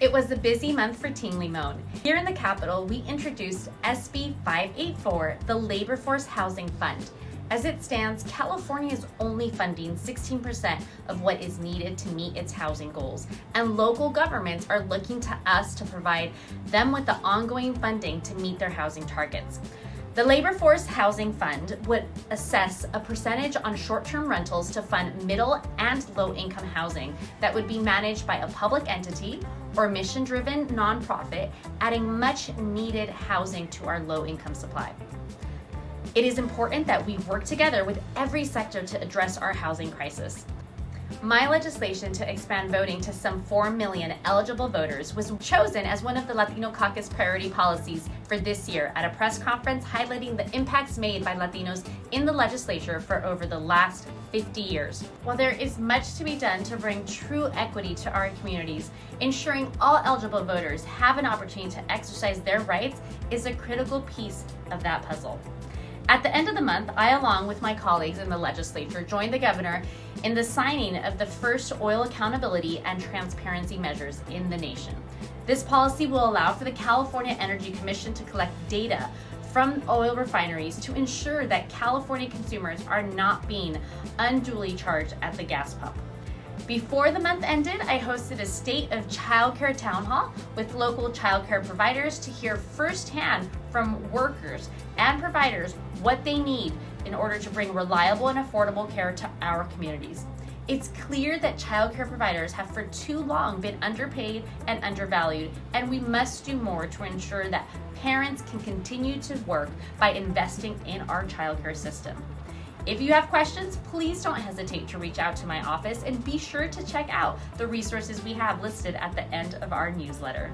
It was a busy month for Team Limón. Here in the capital, we introduced SB 584, the Labor Force Housing Fund. As it stands, California is only funding 16% of what is needed to meet its housing goals, and local governments are looking to us to provide them with the ongoing funding to meet their housing targets. The Labor Force Housing Fund would assess a percentage on short-term rentals to fund middle and low-income housing that would be managed by a public entity or mission-driven nonprofit, adding much-needed housing to our low-income supply. It is important that we work together with every sector to address our housing crisis. My legislation to expand voting to some 4 million eligible voters was chosen as one of the Latino Caucus priority policies for this year at a press conference highlighting the impacts made by Latinos in the legislature for over the last 50 years. While there is much to be done to bring true equity to our communities, ensuring all eligible voters have an opportunity to exercise their rights is a critical piece of that puzzle. At the end of the month, I, along with my colleagues in the legislature, joined the governor in the signing of the first oil accountability and transparency measures in the nation. This policy will allow for the California Energy Commission to collect data from oil refineries to ensure that California consumers are not being unduly charged at the gas pump. Before the month ended, I hosted a State of Childcare Town Hall with local childcare providers to hear firsthand from workers and providers what they need in order to bring reliable and affordable care to our communities. It's clear that childcare providers have for too long been underpaid and undervalued, and we must do more to ensure that parents can continue to work by investing in our childcare system. If you have questions, please don't hesitate to reach out to my office, and be sure to check out the resources we have listed at the end of our newsletter.